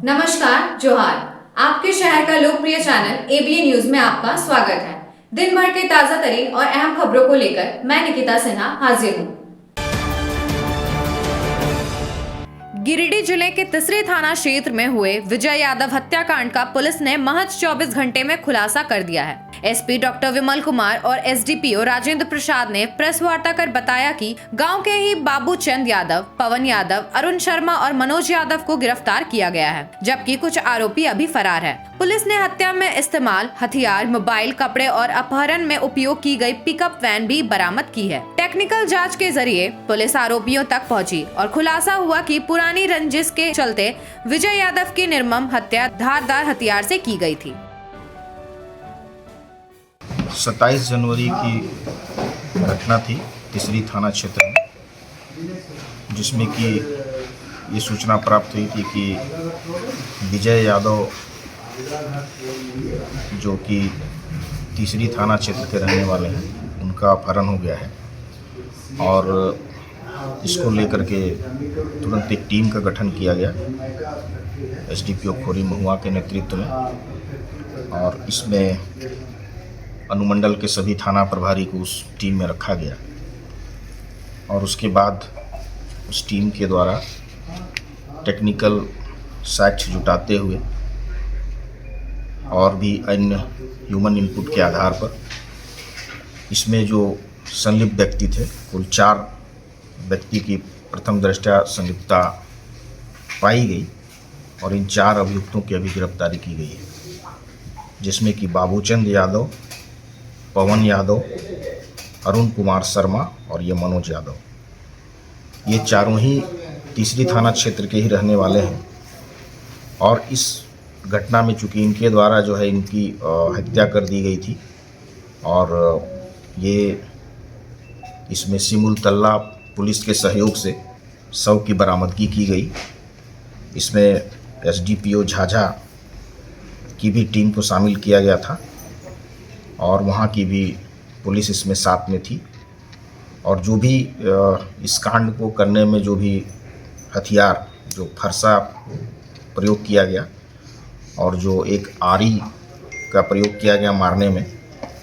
नमस्कार, जोहार। आपके शहर का लोकप्रिय चैनल एबीएन न्यूज में आपका स्वागत है। दिन भर के ताजा तरीन और अहम खबरों को लेकर मैं निकिता सिन्हा हाजिर हूँ। गिरिडीह जिले के तिसरी थाना क्षेत्र में हुए विजय यादव हत्याकांड का पुलिस ने महज 24 घंटे में खुलासा कर दिया है। एसपी डॉक्टर विमल कुमार और एसडीपीओ राजेंद्र प्रसाद ने प्रेस वार्ता कर बताया कि गांव के ही बाबू चंद यादव, पवन यादव, अरुण शर्मा और मनोज यादव को गिरफ्तार किया गया है, जबकि कुछ आरोपी अभी फरार है। पुलिस ने हत्या में इस्तेमाल हथियार, मोबाइल, कपड़े और अपहरण में उपयोग की गई पिकअप वैन भी बरामद की है। टेक्निकल जांच के जरिए पुलिस आरोपियों तक पहुंची और खुलासा हुआ कि पुरानी रंजिश के चलते विजय यादव की निर्मम हत्या धारदार हथियार से की गई थी। 27 जनवरी की घटना थी तिसरी थाना क्षेत्र में, जिसमें कि ये सूचना प्राप्त हुई थी कि विजय यादव जो कि तिसरी थाना क्षेत्र के रहने वाले हैं, उनका अपहरण हो गया है और इसको लेकर के तुरंत एक टीम का गठन किया गया एसडीपीओ खोरी महुआ के नेतृत्व में, और इसमें अनुमंडल के सभी थाना प्रभारी को उस टीम में रखा गया और उसके बाद उस टीम के द्वारा टेक्निकल साक्ष्य जुटाते हुए और भी अन्य ह्यूमन इनपुट के आधार पर इसमें जो संलिप्त व्यक्ति थे, कुल 4 व्यक्ति की प्रथम दृष्टया संलिप्तता पाई गई और इन 4 अभियुक्तों की अभी गिरफ्तारी की गई है, जिसमें कि बाबूचंद यादव, पवन यादव, अरुण कुमार शर्मा और ये मनोज यादव, ये चारों ही तिसरी थाना क्षेत्र के ही रहने वाले हैं। और इस घटना में चूँकि इनके द्वारा जो है इनकी हत्या कर दी गई थी और ये इसमें सिमुल तल्ला पुलिस के सहयोग से शव की बरामदगी की गई। इसमें एसडीपीओ झाझा की भी टीम को शामिल किया गया था और वहाँ की भी पुलिस इसमें साथ में थी, और जो भी इस कांड को करने में जो भी हथियार, जो फरसा प्रयोग किया गया और जो एक आरी का प्रयोग किया गया मारने में,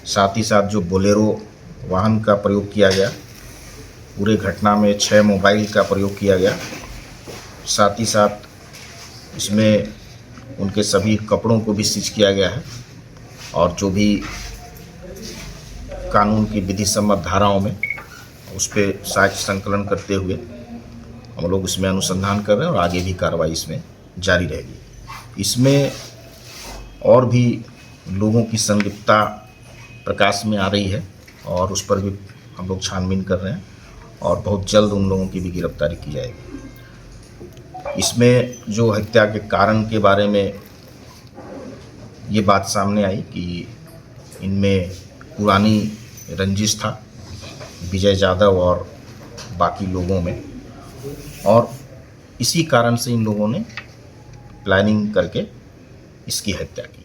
साथ ही साथ जो बोलेरो वाहन का प्रयोग किया गया, पूरे घटना में 6 मोबाइल का प्रयोग किया गया, साथ ही साथ इसमें उनके सभी कपड़ों को भी सीज किया गया है और जो भी कानून की विधि सम्मत धाराओं में उस पर साक्ष्य संकलन करते हुए हम लोग इसमें अनुसंधान कर रहे हैं और आगे भी कार्रवाई इसमें जारी रहेगी। इसमें और भी लोगों की संलिप्तता प्रकाश में आ रही है और उस पर भी हम लोग छानबीन कर रहे हैं और बहुत जल्द उन लोगों की भी गिरफ्तारी की जाएगी। इसमें जो हत्या के कारण के बारे में ये बात सामने आई कि इनमें पुरानी रंजिश था विजय यादव और बाकी लोगों में, और इसी कारण से इन लोगों ने प्लानिंग करके इसकी हत्या की।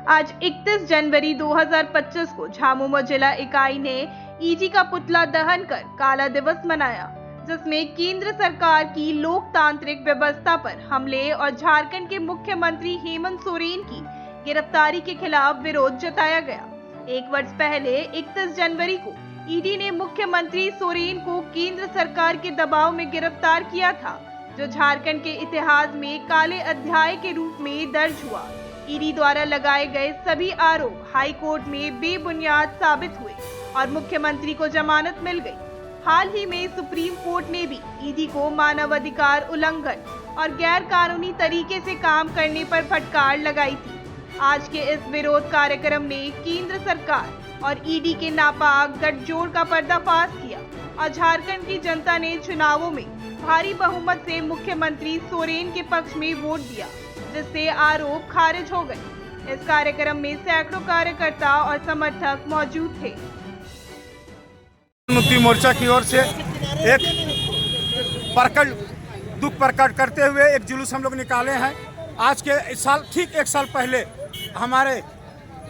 आज 31 जनवरी 2025 को झामुमो जिला इकाई ने ईडी का पुतला दहन कर काला दिवस मनाया, जिसमें केंद्र सरकार की लोकतांत्रिक व्यवस्था पर हमले और झारखंड के मुख्यमंत्री हेमंत सोरेन की गिरफ्तारी के खिलाफ विरोध जताया गया। 1 वर्ष पहले 31 जनवरी को ईडी ने मुख्यमंत्री सोरेन को केंद्र सरकार के दबाव में गिरफ्तार किया था, जो झारखंड के इतिहास में काले अध्याय के रूप में दर्ज हुआ। ईडी द्वारा लगाए गए सभी आरोप हाई कोर्ट में बेबुनियाद साबित हुए और मुख्यमंत्री को जमानत मिल गई। हाल ही में सुप्रीम कोर्ट ने भी ईडी को मानवाधिकार उल्लंघन और गैर कानूनी तरीके से काम करने पर फटकार लगाई थी। आज के इस विरोध कार्यक्रम ने केंद्र सरकार और ईडी के नापाक गठजोड़ का पर्दाफाश किया और झारखंड की जनता ने चुनावों में भारी बहुमत से मुख्यमंत्री सोरेन के पक्ष में वोट दिया, जिससे आरोप खारिज हो गए। इस कार्यक्रम में सैकड़ों कार्यकर्ता और समर्थक मौजूद थे। मुक्ति मोर्चा की ओर से एक दुख प्रकट करते हुए एक जुलूस हम लोग निकाले हैं। आज के इस साल ठीक 1 साल पहले हमारे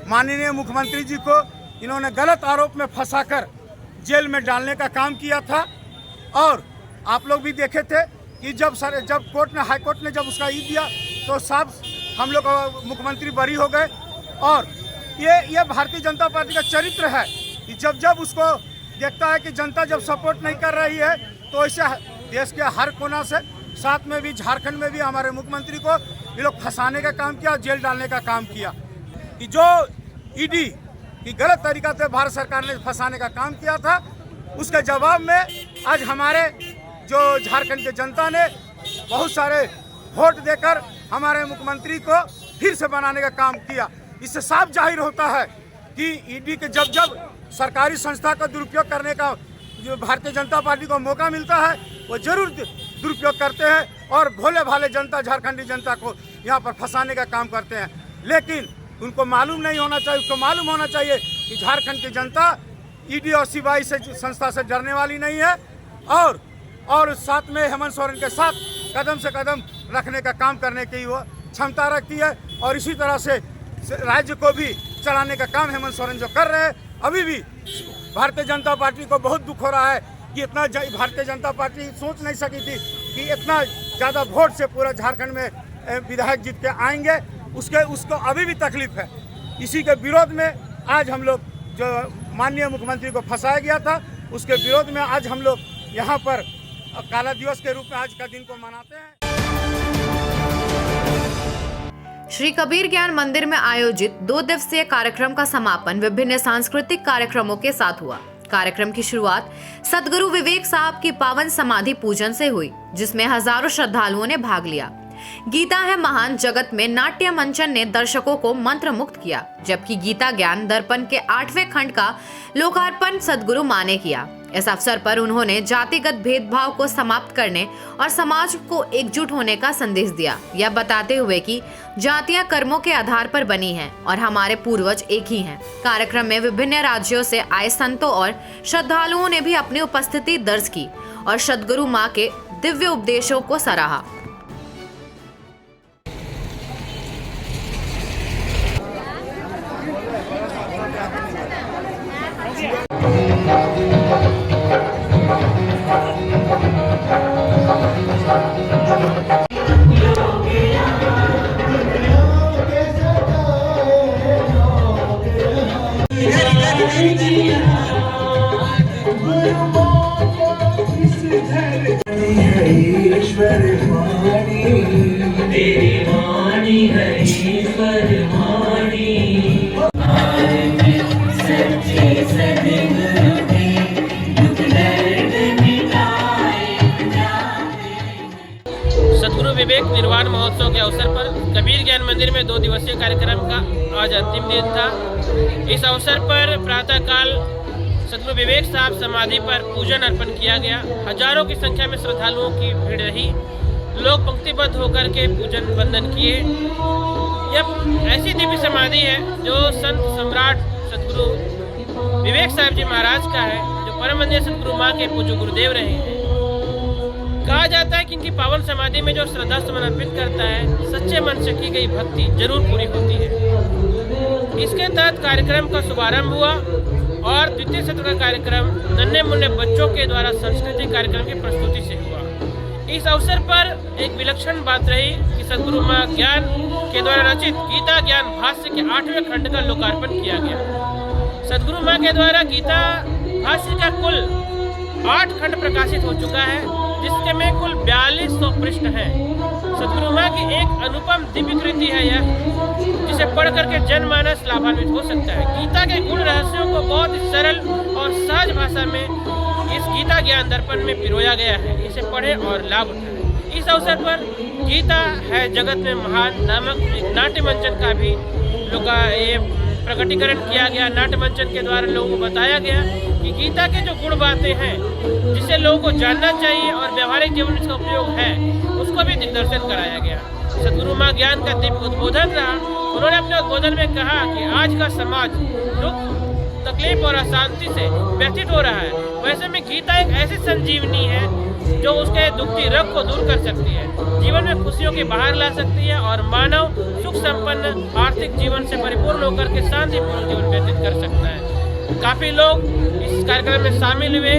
माननीय मुख्यमंत्री जी को इन्होंने गलत आरोप में फंसाकर जेल में डालने का काम किया था और आप लोग भी देखे थे कि जब कोर्ट ने हाई कोर्ट ने जब उसका ई दिया तो साफ हम लोग मुख्यमंत्री बरी हो गए। और ये भारतीय जनता पार्टी का चरित्र है कि जब उसको देखता है कि जनता जब सपोर्ट नहीं कर रही है तो ऐसे देश के हर कोना से, साथ में भी झारखंड में भी हमारे मुख्यमंत्री को ये लोग फंसाने का काम किया, जेल डालने का काम किया। कि जो ईडी की गलत तरीका से भारत सरकार ने फंसाने का काम किया था, उसके जवाब में आज हमारे जो झारखंड की जनता ने बहुत सारे वोट देकर हमारे मुख्यमंत्री को फिर से बनाने का काम किया। इससे साफ जाहिर होता है कि ईडी के जब सरकारी संस्था का दुरुपयोग करने का जो भारतीय जनता पार्टी को मौका मिलता है वो जरूर दुरुपयोग करते हैं और भोले भाले जनता, झारखंडी जनता को यहाँ पर फंसाने का काम करते हैं। लेकिन उनको मालूम नहीं होना चाहिए, उसको मालूम होना चाहिए कि झारखंड की जनता ईडी और सीबीआई से संस्था से डरने वाली नहीं है और साथ में हेमंत सोरेन के साथ कदम से कदम रखने का काम करने की वो क्षमता रखती है। और इसी तरह से राज्य को भी चलाने का काम हेमंत सोरेन जो कर रहे हैं। अभी भी भारतीय जनता पार्टी को बहुत दुख हो रहा है कि इतना भारतीय जनता पार्टी सोच नहीं सकी थी कि इतना ज़्यादा वोट से पूरा झारखंड में विधायक जीत के आएंगे। उसको अभी भी तकलीफ है। इसी के विरोध में आज हम लोग जो माननीय मुख्यमंत्री को फंसाया गया था, उसके विरोध में आज हम लोग यहाँ पर काला दिवस के रूप में आज का दिन को मनाते हैं। श्री कबीर ज्ञान मंदिर में आयोजित 2 दिवसीय कार्यक्रम का समापन विभिन्न सांस्कृतिक कार्यक्रमों के साथ हुआ। कार्यक्रम की शुरुआत सदगुरु विवेक साहब की पावन समाधि पूजन से हुई, जिसमें हजारों श्रद्धालुओं ने भाग लिया। गीता है महान जगत में नाट्य मंचन ने दर्शकों को मंत्र मुक्त किया, जबकि गीता ज्ञान दर्पण के 8वें खंड का लोकार्पण सदगुरु मां ने किया। इस अवसर पर उन्होंने जातिगत भेदभाव को समाप्त करने और समाज को एकजुट होने का संदेश दिया, यह बताते हुए कि जातियां कर्मों के आधार पर बनी हैं और हमारे पूर्वज एक ही हैं। कार्यक्रम में विभिन्न राज्यों से आए संतों और श्रद्धालुओं ने भी अपनी उपस्थिति दर्ज की और सदगुरु मां के दिव्य उपदेशों को सराहा। सदगुरु विवेक निर्वाण महोत्सव के अवसर पर कबीर ज्ञान मंदिर में 2 दिवसीय कार्यक्रम का आज अंतिम दिन था। इस अवसर पर प्रातःकाल सदगुरु विवेक साहब समाधि पर पूजन अर्पण किया गया। हजारों की संख्या में श्रद्धालुओं की भीड़ रही। लोग पंक्तिबद्ध होकर के पूजन वंदन किए। यह ऐसी दिव्य समाधि है जो संत सम्राट सदगुरु विवेक साहब जी महाराज का है, जो परम वंदनीय सदगुरु मां के पूज्य गुरुदेव रहे हैं। कहा जाता है कि इनकी पावन समाधि में जो श्रद्धा सुमन अर्पित करता है, सच्चे मन से की गई भक्ति जरूर पूरी होती है। इसके तहत कार्यक्रम का शुभारंभ हुआ और द्वितीय सत्र का कार्यक्रम नन्हे मुन्ने बच्चों के द्वारा सांस्कृतिक कार्यक्रम की प्रस्तुति से हुआ। इस अवसर पर एक विलक्षण बात रही कि सदगुरु मां ज्ञान के द्वारा रचित गीता ज्ञान भाष्य के 8वें खंड का लोकार्पण किया गया। सदगुरु मां के द्वारा गीता भाष्य का कुल 8 खंड प्रकाशित हो चुका है, जिसके में कुल 4200 पृष्ठ हैं। सदगुरु मां की एक अनुपम दिव्य कृति है यह, जिसे पढ़ करके जनमानस लाभान्वित हो सकता है। गीता के गुण रहस्यों को बहुत ही सरल और सहज भाषा में इस गीता ज्ञान दर्पण में पिरोया गया है। इसे पढ़े और लाभ उठाएं। इस अवसर पर गीता है जगत में महान नामक एक नाट्य मंचन का भी प्रकटीकरण किया गया। नाट्य मंचन के द्वारा लोगों को बताया गया कि गीता के जो गुण बातें हैं, जिसे लोगों को जानना चाहिए और व्यवहारिक जीवन में इसका उपयोग है, उसको भी दिग्दर्शन कराया गया। सदगुरु मां ज्ञान का दिव्य उद्बोधन रहा। उन्होंने अपने उद्बोधन में कहा कि आज का समाज दुख, तकलीफ और अशांति से व्यथित हो रहा है। वैसे में गीता एक ऐसी संजीवनी है जो उसके दुखती रग को दूर कर सकती है, जीवन में खुशियों की बाहर ला सकती है और मानव सुख संपन्न आर्थिक जीवन से परिपूर्ण होकर के शांतिपूर्ण जीवन व्यतीत कर सकता है। काफ़ी लोग इस कार्यक्रम में शामिल हुए।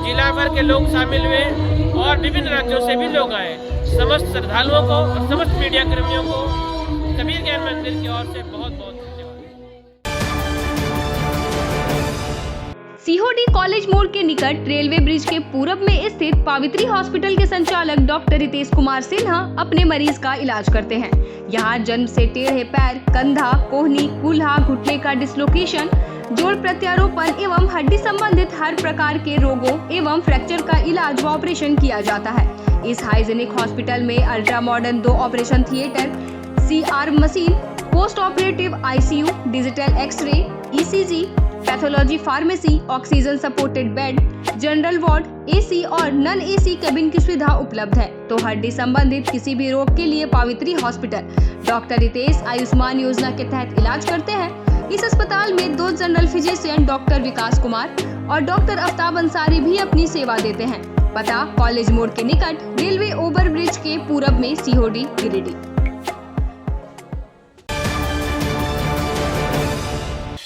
जिला भर के लोग शामिल हुए और विभिन्न राज्यों से भी लोग आए। समस्त श्रद्धालुओं को और समस्त मीडिया कर्मियों को कबीर ज्ञान मंदिर की ओर से बहुत बहुत धन्यवाद। सीहोडी कॉलेज मोड़ के निकट रेलवे ब्रिज के पूरब में स्थित पावित्री हॉस्पिटल के संचालक डॉक्टर रितेश कुमार सिन्हा अपने मरीज का इलाज करते हैं। यहां जन्म से टेढ़े पैर, कंधा, कोहनी, कूल्हा, घुटने का डिसलोकेशन, जोड़ प्रत्यारोपण एवं हड्डी संबंधित हर प्रकार के रोगों एवं फ्रैक्चर का इलाज व ऑपरेशन किया जाता है। इस हाइजेनिक हॉस्पिटल में ultra modern 2 operation theatre, CR machine, post operative ICU, digital X-ray, ECG, pathology pharmacy, oxygen supported bed, general ward, AC और नॉन AC केबिन की सुविधा उपलब्ध है। तो हड्डी संबंधित किसी भी रोग के लिए पावित्री हॉस्पिटल डॉक्टर रितेश आयुष्मान योजना के तहत इलाज करते हैं। इस अस्पताल में 2 जनरल फिजिशियन डॉक्टर विकास कुमार और डॉक्टर आफ्ताब अंसारी भी अपनी सेवा देते हैं। पता कॉलेज मोड़ के निकट रेलवे ओवर ब्रिज के पूरब में, सीहोडी, गिरिडीह।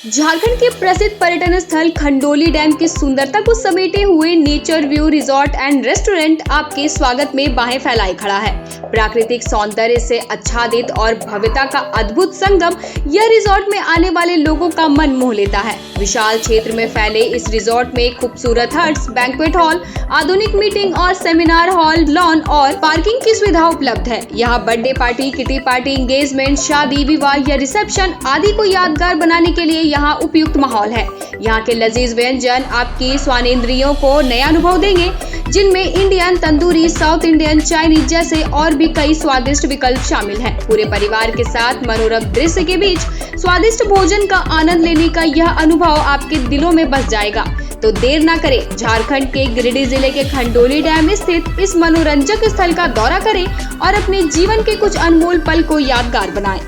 झारखंड के प्रसिद्ध पर्यटन स्थल खंडोली डैम की सुंदरता को समेटे हुए nature view resort and restaurant आपके स्वागत में बाहें फैलाए खड़ा है। प्राकृतिक सौंदर्य से आच्छादित और भव्यता का अद्भुत संगम यह रिजॉर्ट में आने वाले लोगों का मन मोह लेता है। विशाल क्षेत्र में फैले इस रिजॉर्ट में खूबसूरत हट्स, बैंक्वेट हॉल, आधुनिक मीटिंग और सेमिनार हॉल, लॉन और पार्किंग की सुविधा उपलब्ध है। यहाँ birthday party, kitty party, engagement, शादी, विवाह या रिसेप्शन आदि को यादगार बनाने के लिए यहाँ उपयुक्त माहौल है। यहाँ के लजीज व्यंजन आपकी स्वानेंद्रियों को नया अनुभव देंगे, जिनमें Indian, tandoori, south Indian, Chinese जैसे और भी कई स्वादिष्ट विकल्प शामिल हैं। पूरे परिवार के साथ मनोरम दृश्य के बीच स्वादिष्ट भोजन का आनंद लेने का यह अनुभव आपके दिलों में बस जाएगा। तो देर ना करें, झारखंड के गिरिडीह जिले के खंडोली डैम स्थित इस मनोरंजक स्थल का दौरा करें और अपने जीवन के कुछ अनमोल पल को यादगार बनाएं।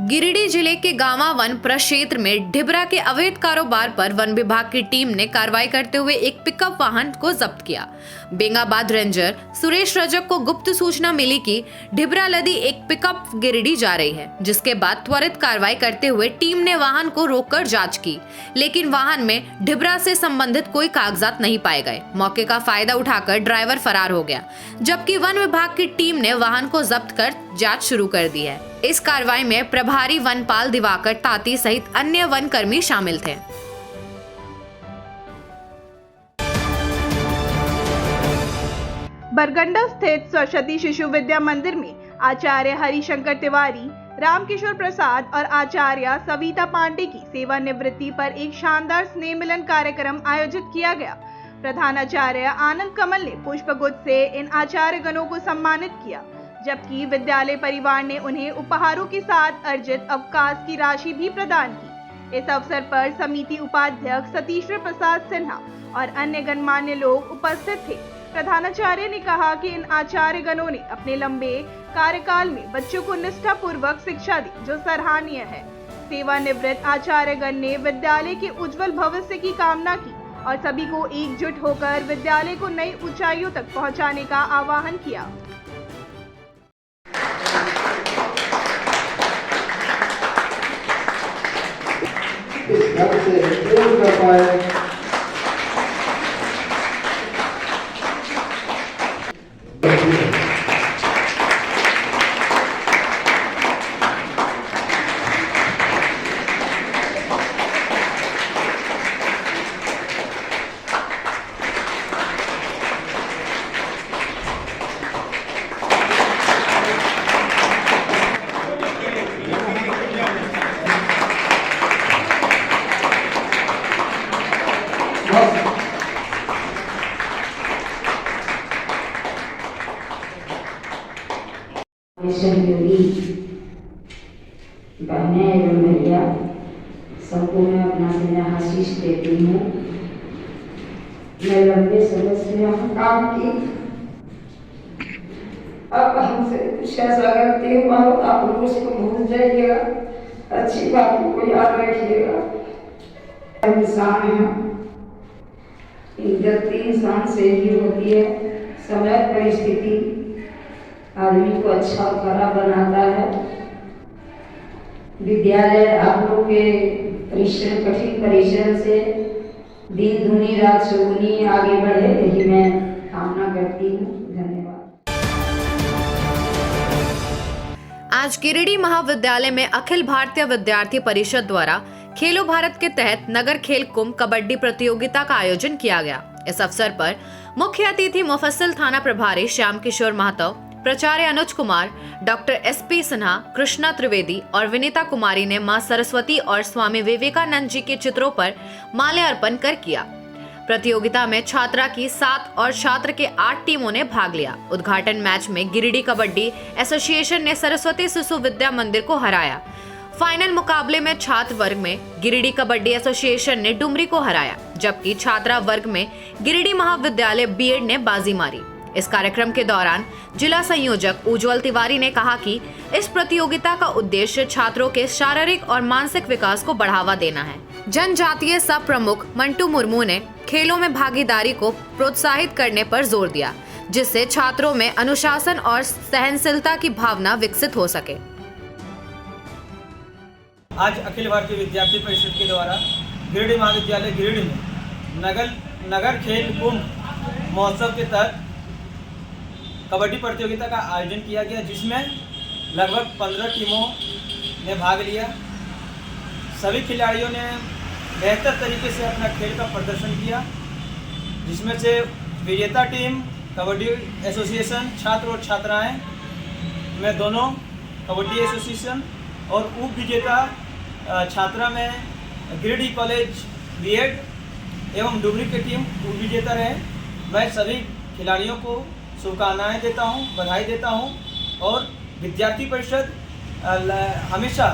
गिरिडीह जिले के गांवा वन प्रक्षेत्र में ढिबरा के अवैध कारोबार पर वन विभाग की टीम ने कार्रवाई करते हुए एक पिकअप वाहन को जब्त किया। बेंगाबाद रेंजर सुरेश रजक को गुप्त सूचना मिली कि ढिबरा लदी एक पिकअप गिरिडीह जा रही है, जिसके बाद त्वरित कार्रवाई करते हुए टीम ने वाहन को रोककर जांच की, लेकिन वाहन में ढिबरा से संबंधित कोई कागजात नहीं पाए गए। मौके का फायदा उठाकर ड्राइवर फरार हो गया, जबकि वन विभाग की टीम ने वाहन को जब्त कर जांच शुरू कर दी है। इस कार्रवाई में प्रभारी वनपाल दिवाकर ताती सहित अन्य वन कर्मी शामिल थे। बरगंडा स्थित सरस्वती शिशु विद्या मंदिर में आचार्य हरिशंकर तिवारी, रामकिशोर प्रसाद और आचार्य सविता पांडे की सेवानिवृत्ति पर एक शानदार स्नेह मिलन कार्यक्रम आयोजित किया गया। प्रधानाचार्य आनंद कमल ने पुष्पगुच्छ से इन आचार्य गणों को सम्मानित किया, जबकि विद्यालय परिवार ने उन्हें उपहारों के साथ अर्जित अवकाश की राशि भी प्रदान की। इस अवसर पर समिति उपाध्यक्ष सतीश्वर प्रसाद सिन्हा और अन्य गणमान्य लोग उपस्थित थे। प्रधानाचार्य ने कहा कि इन आचार्य गणों ने अपने लंबे कार्यकाल में बच्चों को निष्ठापूर्वक शिक्षा दी, जो सराहनीय है। सेवानिवृत्त आचार्य गण ने विद्यालय के उज्जवल भविष्य की कामना की और सभी को एकजुट होकर विद्यालय को नई ऊंचाइयों तक पहुंचाने का आह्वान किया। इस घर से दूर कर पाए। बहने एवं भैया सबको मैं अपना स्नेह आशीष देती हूँ। मैं लंबे समय से यहाँ काम की, अब हमसे कुछ ऐसा करती हूँ आप लोग उसको भूल जाइएगा, अच्छी बातों को याद रखिएगा। इंसान है, इज्जत इंसान से ही होती है। समय परिस्थिति आदमी को अच्छा और खराब बनाता है। विद्यालय आप लोग के परिश्रम कठिन परिश्रम से दिन दूनी रात चौगुनी आगे बढ़े, यही मैं कामना करती हूँ। धन्यवाद। आज गिरिडीह महाविद्यालय में अखिल भारतीय विद्यार्थी परिषद द्वारा खेलो भारत के तहत नगर खेल कुंभ कबड्डी प्रतियोगिता का आयोजन किया गया। इस अवसर पर मुख्य अतिथि मुफस्सिल थाना प्रभारी श्याम किशोर महतो, प्राचार्य अनुज कुमार, डॉक्टर SP सिन्हा, कृष्णा त्रिवेदी और विनीता कुमारी ने मां सरस्वती और स्वामी विवेकानंद जी के चित्रों पर माल्यार्पण कर किया। प्रतियोगिता में छात्रा की 7 और छात्र के 8 टीमों ने भाग लिया। उद्घाटन मैच में गिरिडीह कबड्डी एसोसिएशन ने सरस्वती शिशु विद्या मंदिर को हराया। फाइनल मुकाबले में छात्र वर्ग में गिरिडीह कबड्डी एसोसिएशन ने डुमरी को हराया, जबकि छात्रा वर्ग में गिरिडीह महाविद्यालय बीएड ने बाजी मारी। इस कार्यक्रम के दौरान जिला संयोजक उज्जवल तिवारी ने कहा कि इस प्रतियोगिता का उद्देश्य छात्रों के शारीरिक और मानसिक विकास को बढ़ावा देना है। जनजातीय सह प्रमुख मंटू मुर्मू ने खेलों में भागीदारी को प्रोत्साहित करने पर जोर दिया, जिससे छात्रों में अनुशासन और सहनशीलता की भावना विकसित हो सके। आज अखिल भारतीय विद्यार्थी परिषद के द्वारा गिरिडीह महाविद्यालय गिरिडीह में नगर खेल कुंभ महोत्सव के तहत कबड्डी प्रतियोगिता का आयोजन किया गया, जिसमें लगभग 15 टीमों ने भाग लिया। सभी खिलाड़ियों ने बेहतर तरीके से अपना खेल का प्रदर्शन किया, जिसमें से विजेता टीम कबड्डी एसोसिएशन छात्र और छात्राएं में दोनों कबड्डी एसोसिएशन और उप विजेता छात्रा में गिरिडीह कॉलेज बीएड एवं डुमरी की टीम उप विजेता रहे। मैं सभी खिलाड़ियों को शुभकामनाएं देता हूं, बधाई देता हूं और विद्यार्थी परिषद हमेशा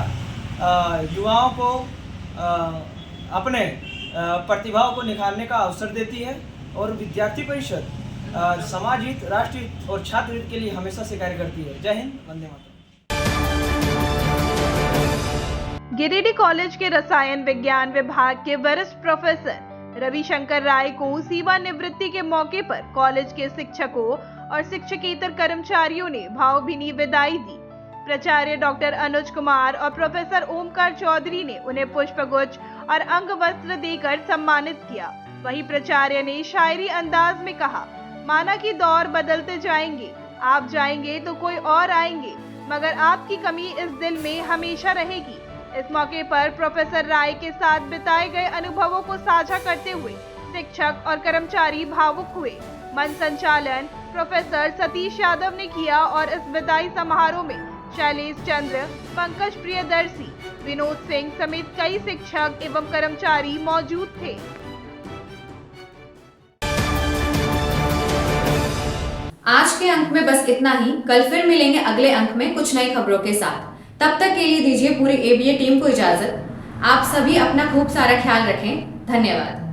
युवाओं को अपने प्रतिभाओं को निखारने का अवसर देती है और विद्यार्थी परिषद समाज हित, राष्ट्र हित और छात्र हित के लिए हमेशा से कार्य करती है। जय हिंद, वंदे मातरम। गिरिडीह कॉलेज के रसायन विज्ञान विभाग के वरिष्ठ प्रोफेसर रविशंकर राय को सेवानिवृत्ति के मौके पर कॉलेज के शिक्षकों और शिक्षकेतर कर्मचारियों ने भावभीनी विदाई दी। प्राचार्य डॉक्टर अनुज कुमार और प्रोफेसर ओमकार चौधरी ने उन्हें पुष्पगुच्छ और अंग वस्त्र देकर सम्मानित किया। वहीं प्राचार्य ने शायरी अंदाज में कहा, माना कि दौर बदलते जाएंगे, आप जाएंगे तो कोई और आएंगे, मगर आपकी कमी इस दिल में हमेशा रहेगी। इस मौके पर प्रोफेसर राय के साथ बिताए गए अनुभवों को साझा करते हुए शिक्षक और कर्मचारी भावुक हुए। मंच संचालन प्रोफेसर सतीश यादव ने किया और इस विदाई समारोह में शैलेश चंद्र, पंकज प्रियदर्शी, विनोद सिंह समेत कई शिक्षक एवं कर्मचारी मौजूद थे। आज के अंक में बस इतना ही। कल फिर मिलेंगे अगले अंक में कुछ नई खबरों के साथ। तब तक के लिए दीजिए पूरी ABA टीम को इजाजत। आप सभी अपना खूब सारा ख्याल रखें। धन्यवाद।